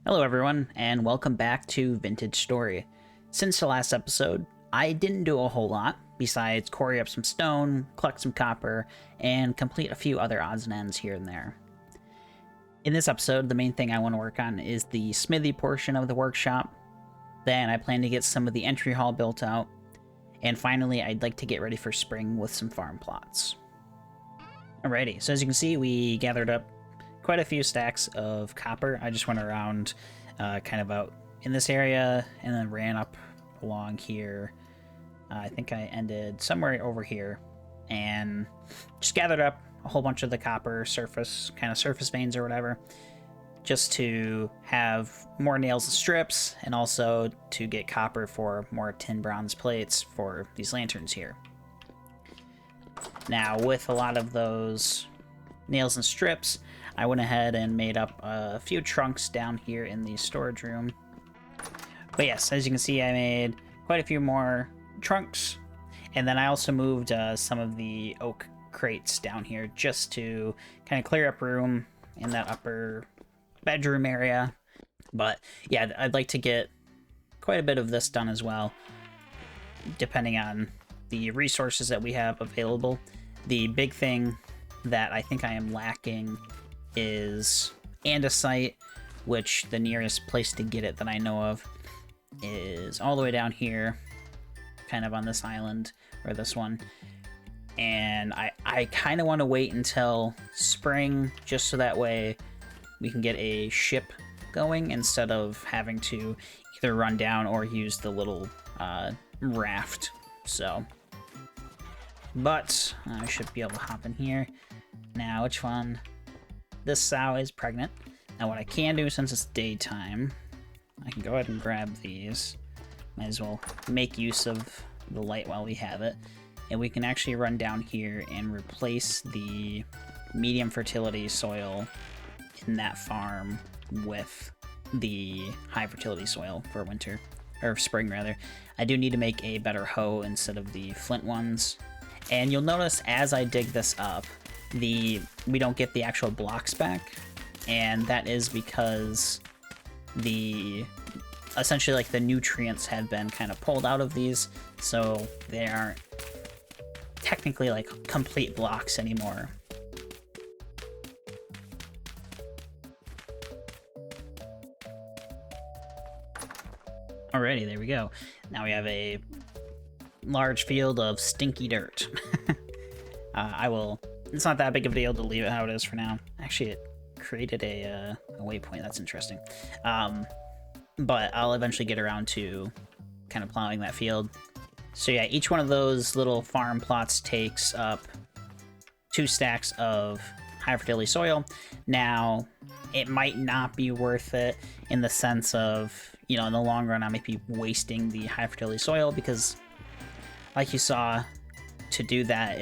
Hello everyone, and welcome back to Vintage Story. Since the last episode, I didn't do a whole lot, besides quarry up some stone, collect some copper, and complete a few other odds and ends here and there. In this episode, the main thing I want to work on is the smithy portion of the workshop. Then I plan to get some of the entry hall built out, and finally I'd like to get ready for spring with some farm plots. Alrighty, so as you can see, we gathered up quite a few stacks of copper. I just went around kind of out in this area and then ran up along here. I think I ended somewhere over here and just gathered up a whole bunch of the copper surface veins or whatever, just to have more nails and strips, and also to get copper for more tin bronze plates for these lanterns here. Now, with a lot of those nails and strips, I went ahead and made up a few trunks down here in the storage room. But yes, as you can see, I made quite a few more trunks. And then I also moved some of the oak crates down here just to kind of clear up room in that upper bedroom area. But yeah, I'd like to get quite a bit of this done as well, depending on the resources that we have available. The big thing that I think I am lacking is andesite, which the nearest place to get it that I know of is all the way down here, kind of on this island, or this one. And I kind of want to wait until spring, just so that way we can get a ship going instead of having to either run down or use the little raft. So, but I should be able to hop in here. Now, which one? This sow is pregnant. Now what I can do, since it's daytime, I can go ahead and grab these. Might as well make use of the light while we have it. And we can actually run down here and replace the medium fertility soil in that farm with the high fertility soil for winter, or spring rather. I do need to make a better hoe instead of the flint ones. And you'll notice as I dig this up, we don't get the actual blocks back, and that is because essentially like the nutrients have been kind of pulled out of these, so they aren't technically like complete blocks anymore. Alrighty, there we go. Now we have a large field of stinky dirt. It's not that big of a deal to leave it how it is for now. Actually, it created a waypoint. That's interesting. But I'll eventually get around to kind of plowing that field. So yeah, each one of those little farm plots takes up 2 stacks of high fertility soil. Now, it might not be worth it in the sense of, you know, in the long run, I might be wasting the high fertility soil because, like you saw, to do that,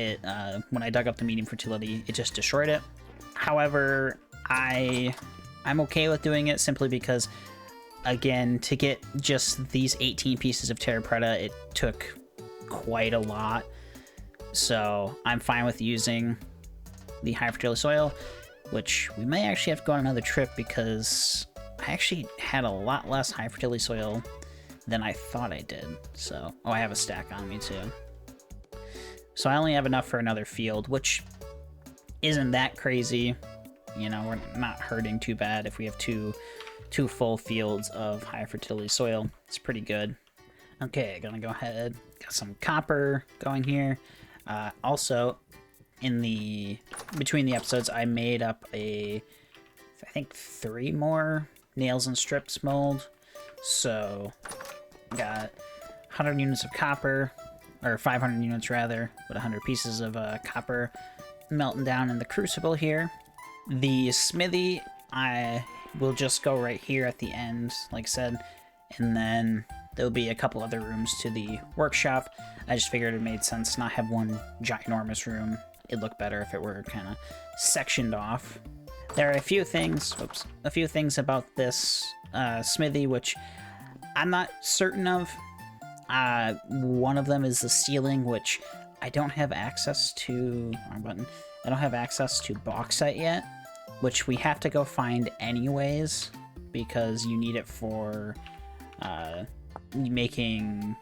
when I dug up the medium fertility, it just destroyed it. However, I'm okay with doing it simply because, again, to get just these 18 pieces of terra preta, it took quite a lot. So I'm fine with using the high fertility soil, which we may actually have to go on another trip because I actually had a lot less high fertility soil than I thought I did. So, oh, I have a stack on me too. So I only have enough for another field, which isn't that crazy. You know, we're not hurting too bad if we have two full fields of high fertility soil. It's pretty good. Okay, gonna go ahead, got some copper going here. Also, between the episodes, I made up I think 3 more nails and strips mold. So, got 100 units of copper, or 500 units rather, but 100 pieces of copper melting down in the crucible here. The smithy, I will just go right here at the end, like I said, and then there'll be a couple other rooms to the workshop. I just figured it made sense to not have one ginormous room. It'd look better if it were kind of sectioned off. There are a few things about this smithy which I'm not certain of. One of them is the ceiling, which I don't have access to. Wrong button. I don't have access to bauxite yet, which we have to go find anyways. because you need it for making,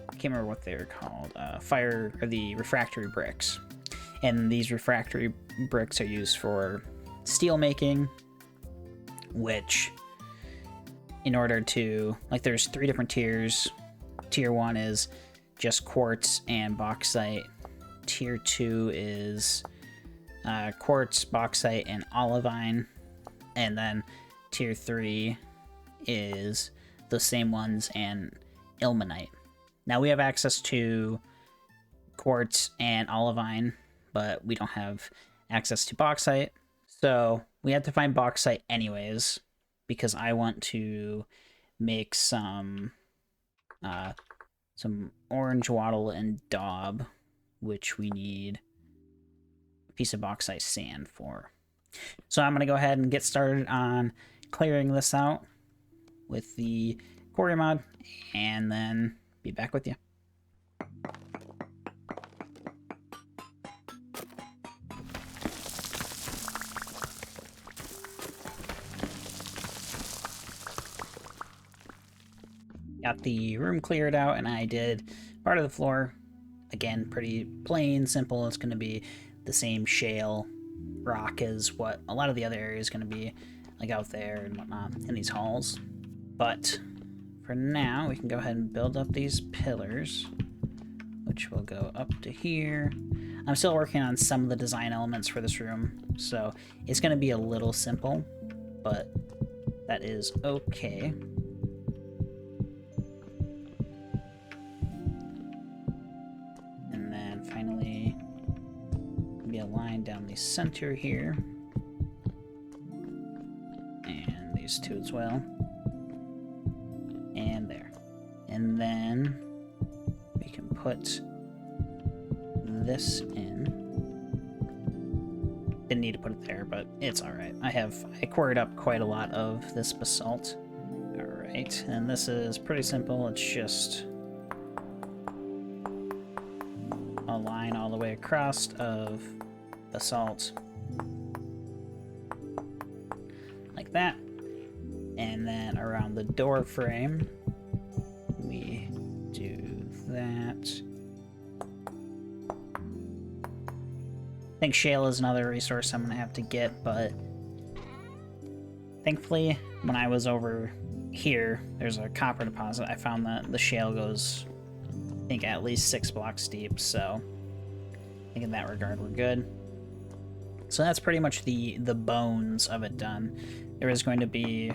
I can't remember what they're called, the refractory bricks. And these refractory bricks are used for steel making, which in order to, like, there's 3 different tiers. Tier 1 is just quartz and bauxite. Tier 2 is quartz, bauxite, and olivine. And then tier 3 is the same ones and ilmenite. Now we have access to quartz and olivine, but we don't have access to bauxite. So we have to find bauxite anyways, because I want to make some orange wattle and daub, which we need a piece of bauxite sand for. So I'm going to go ahead and get started on clearing this out with the Quarry mod, and then be back with you. Got the room cleared out, and I did part of the floor. Again, pretty plain, simple. It's going to be the same shale rock as what a lot of the other areas is going to be, like out there and whatnot in these halls. But for now, we can go ahead and build up these pillars, which will go up to here. I'm still working on some of the design elements for this room, so it's going to be a little simple, but that is okay. And then finally, be a line down the center here, and these two as well, and there. And then we can put this in. Didn't need to put it there, but it's alright. I quarried up quite a lot of this basalt. Alright, and this is pretty simple. It's just a line all the way across of basalt. Like that. And then around the door frame, we do that. I think shale is another resource I'm going to have to get, but thankfully, when I was over here, there's a copper deposit. I found that the shale goes, I think, at least 6 blocks deep, so I think in that regard we're good. So that's pretty much the bones of it done. There is going to be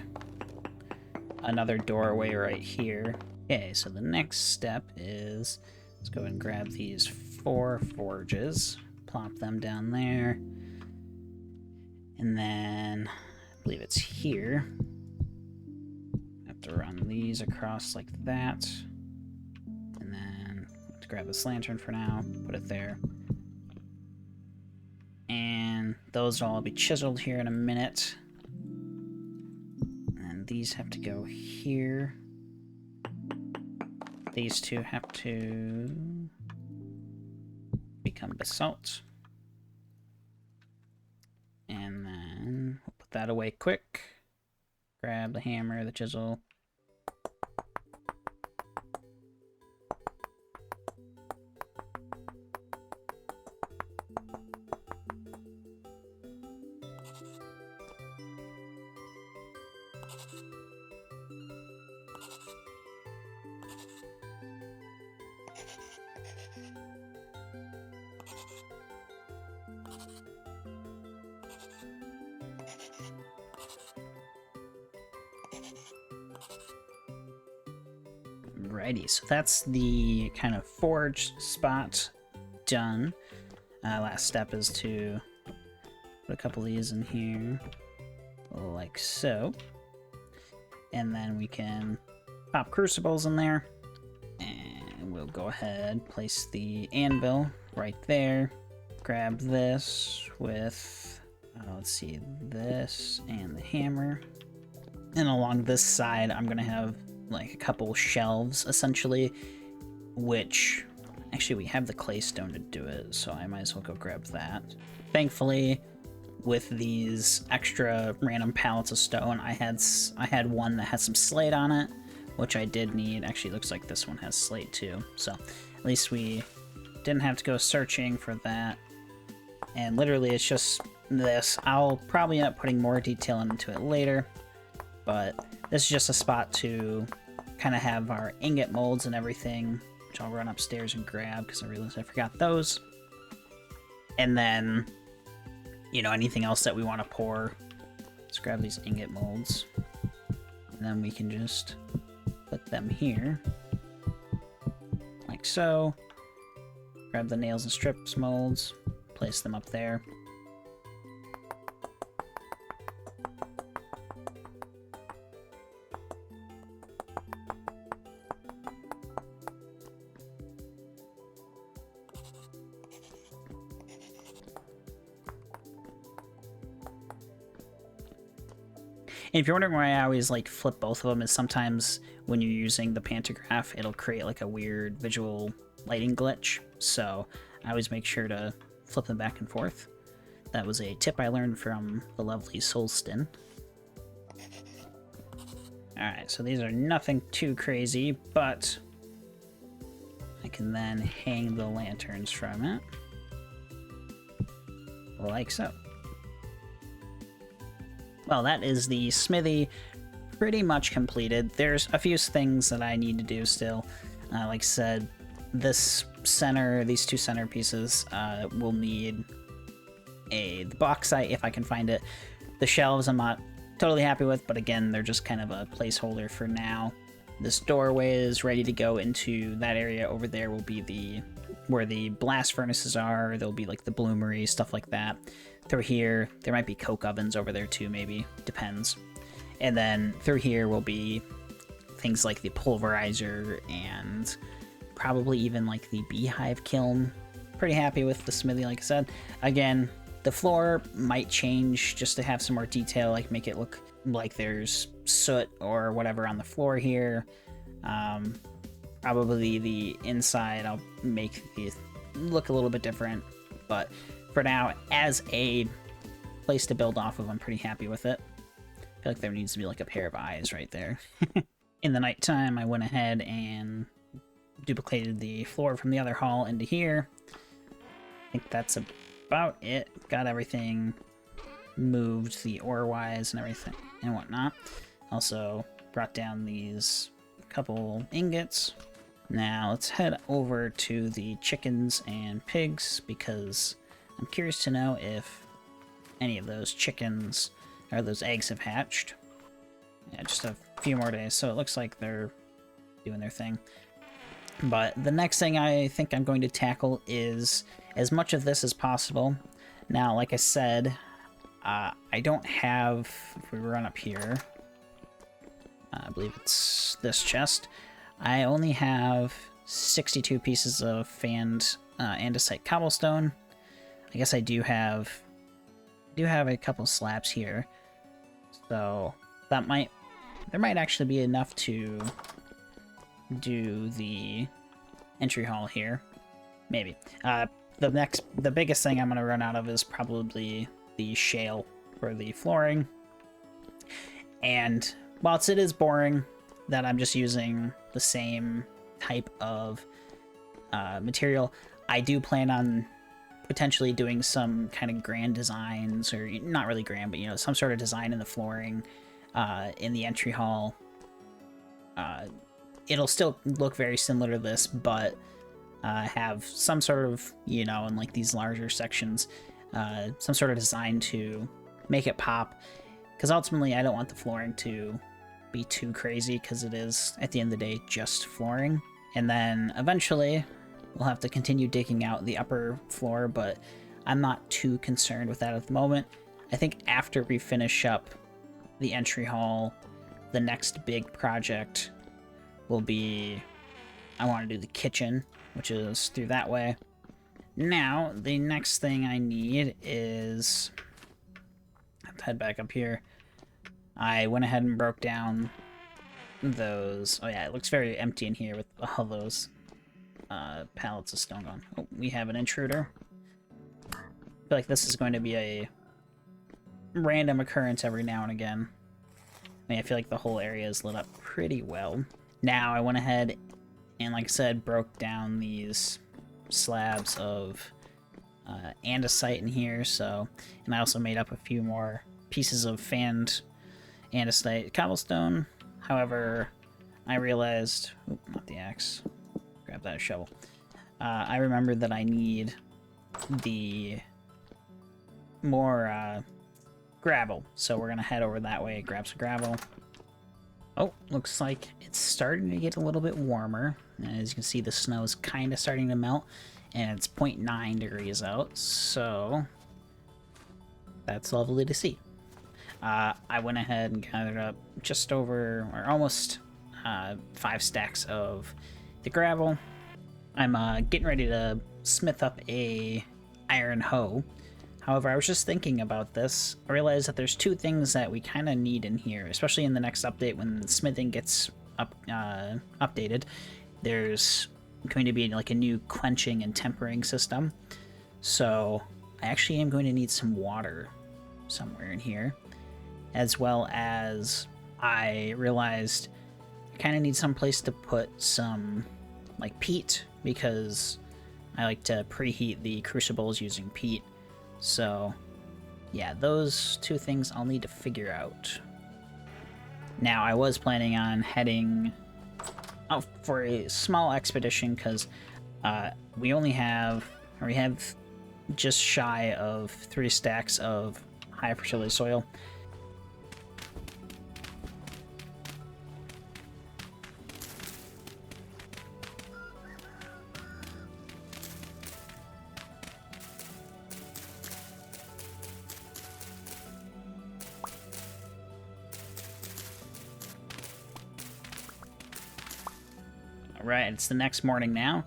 another doorway right here. Okay, so the next step is, let's go and grab these 4 forges, plop them down there, and then I believe it's here. I have to run these across like that, and then let's grab this lantern for now, put it there. And those will all be chiseled here in a minute. And these have to go here. These two have to become basalt. And then we'll put that away quick. Grab the hammer, the chisel. Alrighty, so that's the kind of forge spot done. Last step is to put a couple of these in here, like so. And then we can pop crucibles in there. And we'll go ahead, place the anvil right there. Grab this with, let's see, this and the hammer. And along this side, I'm going to have like a couple shelves, essentially, which, actually, we have the clay stone to do it, so I might as well go grab that. Thankfully, with these extra random pallets of stone. I had one that had some slate on it, which I did need. Actually, it looks like this one has slate too, so at least we didn't have to go searching for that. And literally, it's just this. I'll probably end up putting more detail into it later, but this is just a spot to kind of have our ingot molds and everything, which I'll run upstairs and grab because I realized I forgot those. And then, you know, anything else that we want to pour, let's grab these ingot molds, and then we can just put them here, like so. Grab the nails and strips molds, place them up there. And if you're wondering why I always like flip both of them, is sometimes when you're using the pantograph, it'll create like a weird visual lighting glitch. So I always make sure to flip them back and forth. That was a tip I learned from the lovely Solstin. Alright, so these are nothing too crazy, but I can then hang the lanterns from it. Like so. Well, that is the smithy pretty much completed. There's a few things that I need to do still. Like I said, these two center pieces will need the bauxite if I can find it. The shelves I'm not totally happy with, but again, they're just kind of a placeholder for now. This doorway is ready to go into that area. Over there will be where the blast furnaces are. There'll be like the bloomery, stuff like that. Through here, there might be coke ovens over there too, maybe. Depends. And then through here will be things like the pulverizer and probably even like the beehive kiln. Pretty happy with the smithy, like I said. Again, the floor might change just to have some more detail, like make it look like there's soot or whatever on the floor here. Probably the inside I'll make it look a little bit different, but for now, as a place to build off of, I'm pretty happy with it. I feel like there needs to be like a pair of eyes right there. In the nighttime, I went ahead and duplicated the floor from the other hall into here. I think that's about it. Got everything moved, the ore-wise and everything and whatnot. Also brought down these couple ingots. Now let's head over to the chickens and pigs, because I'm curious to know if any of those chickens or those eggs have hatched. Yeah, just a few more days, so it looks like they're doing their thing. But the next thing I think I'm going to tackle is as much of this as possible. Now, like I said, I don't have, if we run up here, I believe it's this chest, I only have 62 pieces of fanned andesite cobblestone. I guess I do have a couple slabs here, so there might actually be enough to do the entry hall here. Maybe. The biggest thing I'm going to run out of is probably the shale for the flooring. And whilst it is boring that I'm just using the same type of material, I do plan on potentially doing some kind of grand designs, or not really grand, but, you know, some sort of design in the flooring, in the entry hall. It'll still look very similar to this, but have some sort of, you know, in like these larger sections, some sort of design to make it pop. Because ultimately, I don't want the flooring to be too crazy, because it is, at the end of the day, just flooring. And then eventually, we'll have to continue digging out the upper floor, but I'm not too concerned with that at the moment. I think after we finish up the entry hall, the next big project will be, I want to do the kitchen, which is through that way. Now, the next thing I need is, I have to head back up here. I went ahead and broke down those, oh yeah, it looks very empty in here with all those pallets of stone gone. Oh, we have an intruder. I feel like this is going to be a random occurrence every now and again. I mean, I feel like the whole area is lit up pretty well. Now I went ahead and, like I said, broke down these slabs of andesite in here, so, and I also made up a few more pieces of fanned andesite cobblestone. However, I realized, oop, not the axe, grab that shovel. I remembered that I need the more gravel, so we're gonna head over that way, grab some gravel. Oh, looks like it's starting to get a little bit warmer. As you can see, the snow is kind of starting to melt, and it's 0.9 degrees out, so that's lovely to see. I went ahead and gathered up just over, or almost 5 stacks of the gravel. I'm getting ready to smith up a iron hoe. However, I was just thinking about this. I realized that there's 2 things that we kind of need in here, especially in the next update when the smithing gets updated. There's going to be like a new quenching and tempering system. So I actually am going to need some water somewhere in here, as well as I realized I kind of need some place to put some like peat, because I like to preheat the crucibles using peat. So yeah, those 2 things I'll need to figure out. Now, I was planning on heading out for a small expedition, because we have just shy of 3 stacks of high fertility soil. Right, it's the next morning now,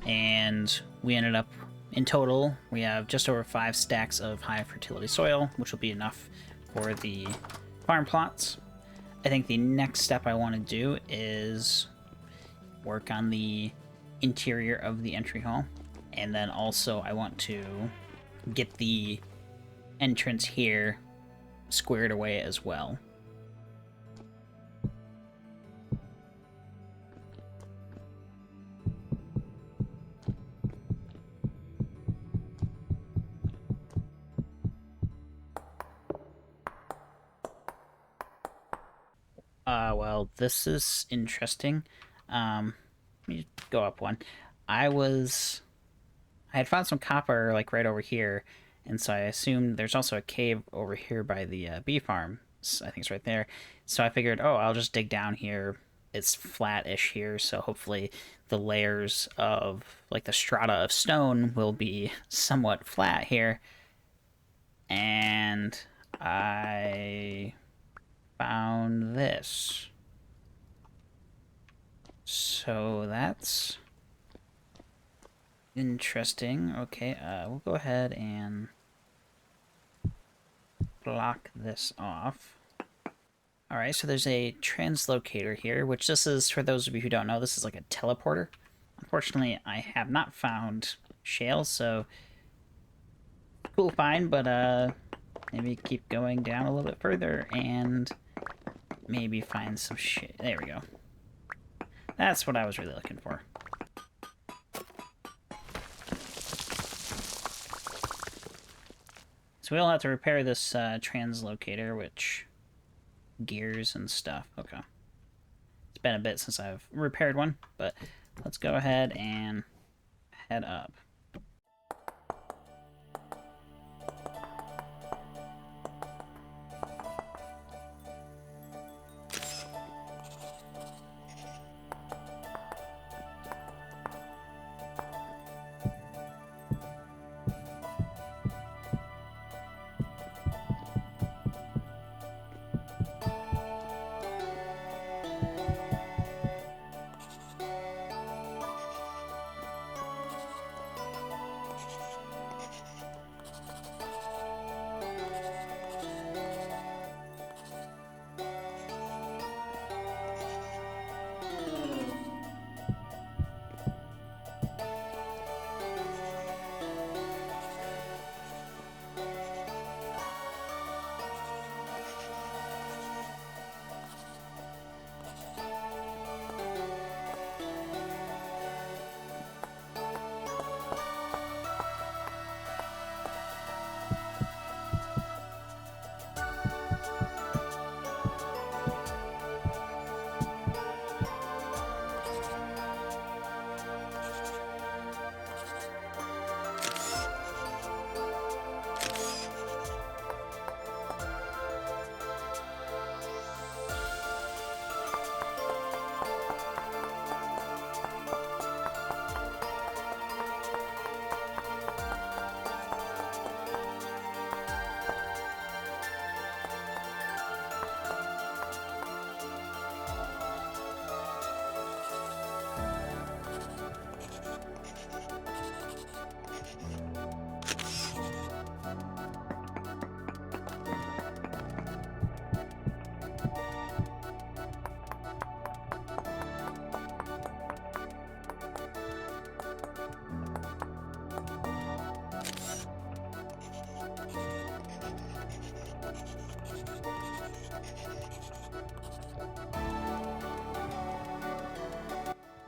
and we ended up, in total, we have just over 5 stacks of high fertility soil, which will be enough for the farm plots. I think the next step I want to do is work on the interior of the entry hall, and then also I want to get the entrance here squared away as well. Well, this is interesting. Let me go up one. I had found some copper, like, right over here, and so I assumed there's also a cave over here by the bee farm. I think it's right there. So I figured, oh, I'll just dig down here. It's flat-ish here, so hopefully the layers of, like, the strata of stone will be somewhat flat here. And I found this. So that's interesting. Okay, we'll go ahead and block this off. Alright, so there's a translocator here, which this is, for those of you who don't know, this is like a teleporter. Unfortunately, I have not found shale, so cool find, but maybe keep going down a little bit further and maybe find some shit. There we go. That's what I was really looking for. So we'll have to repair this translocator, which gears and stuff. Okay. It's been a bit since I've repaired one, but let's go ahead and head up.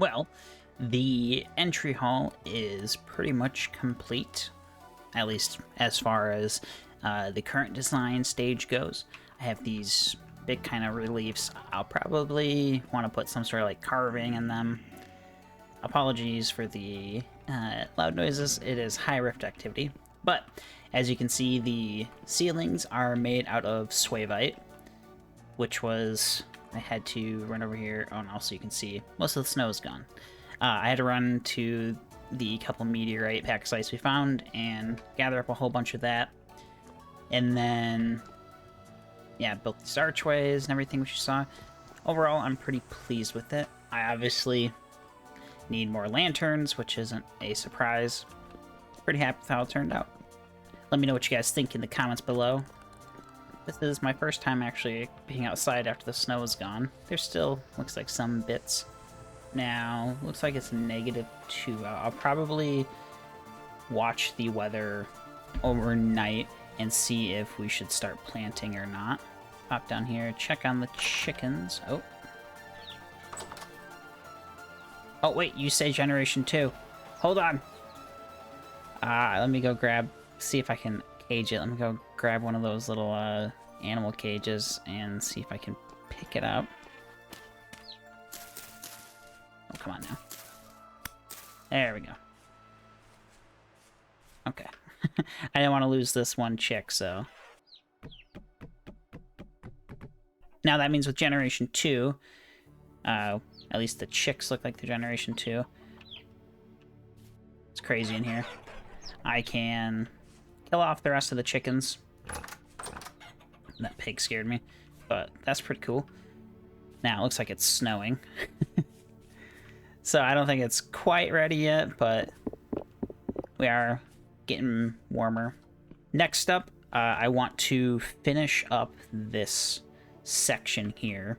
Well, the entry hall is pretty much complete, at least as far as the current design stage goes. I have these big kind of reliefs. I'll probably want to put some sort of like carving in them. Apologies for the loud noises. It is high rift activity. But as you can see, the ceilings are made out of swavite, which was... I had to run over here. Oh, and also you can see most of the snow is gone. I had to run to the couple meteorite pack sites we found and gather up a whole bunch of that. And then, yeah, built these archways and everything which you saw. Overall, I'm pretty pleased with it. I obviously need more lanterns, which isn't a surprise. Pretty happy with how it turned out. Let me know what you guys think in the comments below. This is my first time actually being outside after the snow is gone. There's still, looks like, some bits. Now, looks like it's -2. I'll probably watch the weather overnight and see if we should start planting or not. Pop down here, check on the chickens. Oh. Oh, wait, you say generation 2. Hold on. Let me go see if I can cage it. Let me go grab one of those little animal cages and see if I can pick it up. Oh, come on now. There we go. Okay. I didn't want to lose this one chick, so... Now that means with Generation 2, at least the chicks look like the Generation 2. It's crazy in here. I can kill off the rest of the chickens. That pig scared me, but that's pretty cool. Now, it looks like it's snowing. So I don't think it's quite ready yet, but we are getting warmer. Next up, I want to finish up this section here.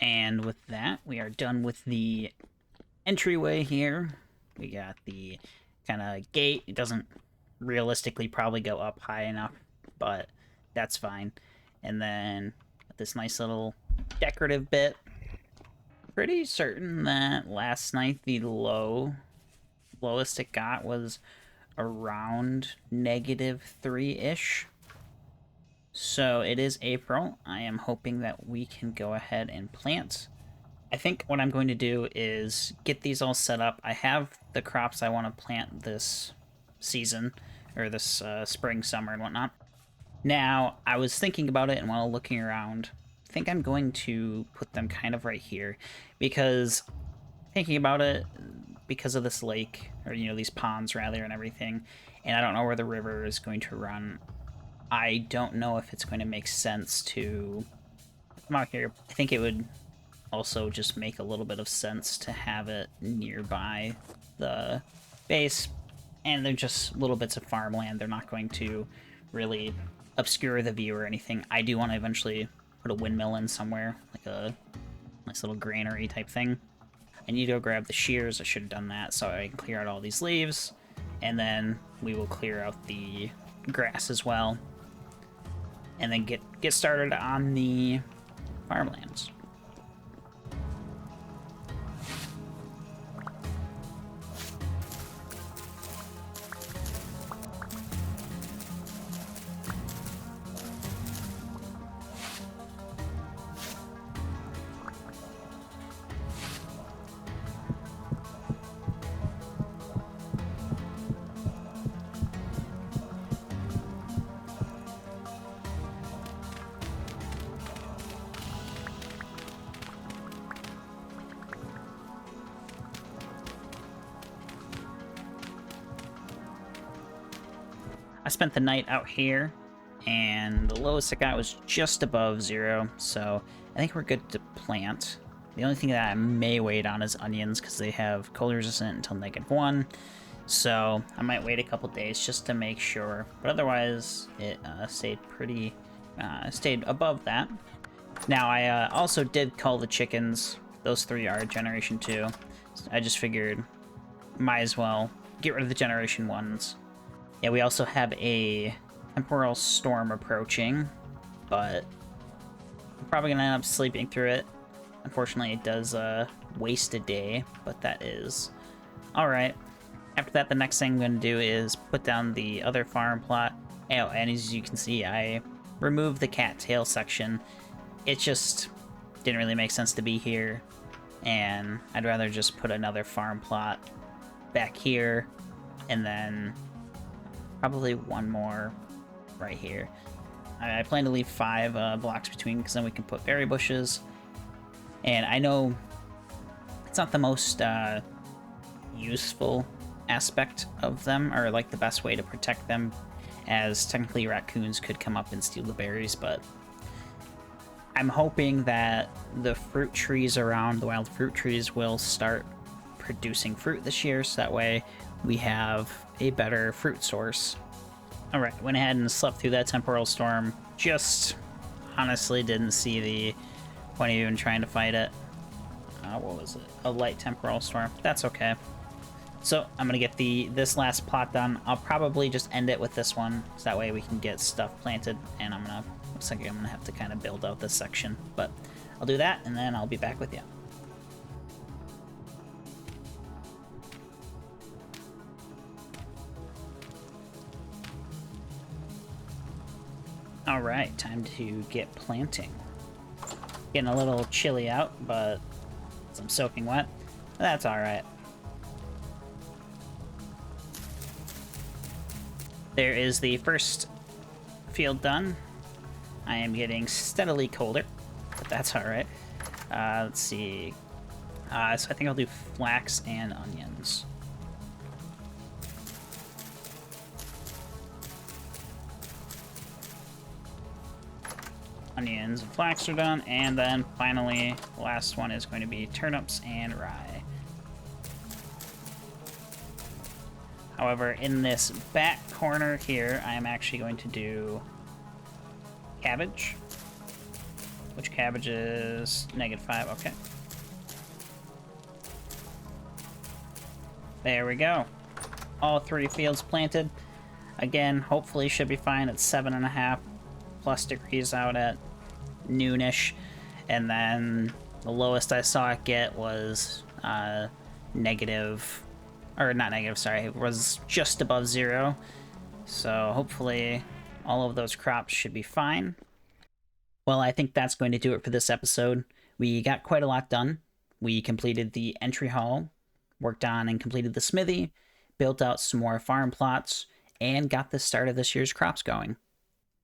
And with that, we are done with the entryway here. We got the kind of gate. It doesn't realistically probably go up high enough, but that's fine. And then this nice little decorative bit. Pretty certain that last night the lowest it got was around -3-ish. So it is April. I am hoping that we can go ahead and plant. I think what I'm going to do is get these all set up. I have the crops I want to plant this season, or this spring, summer, and whatnot. Now, I was thinking about it, and while looking around, I think I'm going to put them kind of right here, because thinking about it, because of this lake, or, you know, these ponds, rather, and everything, and I don't know where the river is going to run, I don't know if it's going to make sense to come out here. I think it would also just make a little bit of sense to have it nearby the base, and they're just little bits of farmland. They're not going to really obscure the view or anything. I do want to eventually put a windmill in somewhere, like a nice little granary type thing. I need to go grab the shears. I should have done that so I can clear out all these leaves, and then we will clear out the grass as well, and then get started on the farmlands. spent the night out here, and the lowest I got was just above 0, so I think we're good to plant. The only thing that I may wait on is onions, because they have cold resistant until -1, so I might wait a couple days just to make sure, but otherwise it stayed above that. Now I also did cull the chickens. Those 3 are generation 2. I just figured might as well get rid of the generation 1s. Yeah, we also have a temporal storm approaching, but I'm probably gonna end up sleeping through it. Unfortunately, it does waste a day, but that is alright. After that, the next thing I'm gonna do is put down the other farm plot. Oh, and as you can see, I removed the cattail section. It just didn't really make sense to be here, and I'd rather just put another farm plot back here, and then probably one more right here. I plan to leave 5 blocks between, because then we can put berry bushes. And I know it's not the most useful aspect of them, or like the best way to protect them, as technically raccoons could come up and steal the berries, but I'm hoping that the fruit trees around, the wild fruit trees, will start producing fruit this year, so that way we have a better fruit source. Alright, went ahead and slept through that temporal storm. Just honestly didn't see the point of even trying to fight it. What was it? A light temporal storm. That's okay. So I'm gonna get this last plot done. I'll probably just end it with this one, so that way we can get stuff planted, and looks like I'm gonna have to kind of build out this section, but I'll do that, and then I'll be back with you. Alright, time to get planting. Getting a little chilly out, but I'm soaking wet. That's alright. There is the first field done. I am getting steadily colder, but that's alright. Let's see. So I think I'll do flax and onions. Onions and flax are done, and then finally, the last one is going to be turnips and rye. However, in this back corner here, I am actually going to do cabbage. Which cabbage is -5, okay. There we go. All 3 fields planted. Again, hopefully should be fine at 7.5+ degrees out at noonish, and then the lowest I saw it get was negative, or not negative, sorry, it was just above 0. So hopefully all of those crops should be fine. Well, I think that's going to do it for this episode. We got quite a lot done. We completed the entry hall, worked on and completed the smithy, built out some more farm plots, and got the start of this year's crops going.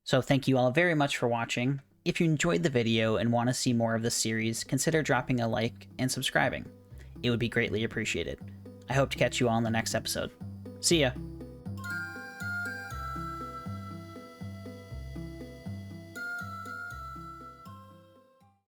So thank you all very much for watching. If you enjoyed the video and want to see more of this series, consider dropping a like and subscribing. It would be greatly appreciated. I hope to catch you all in the next episode. See ya!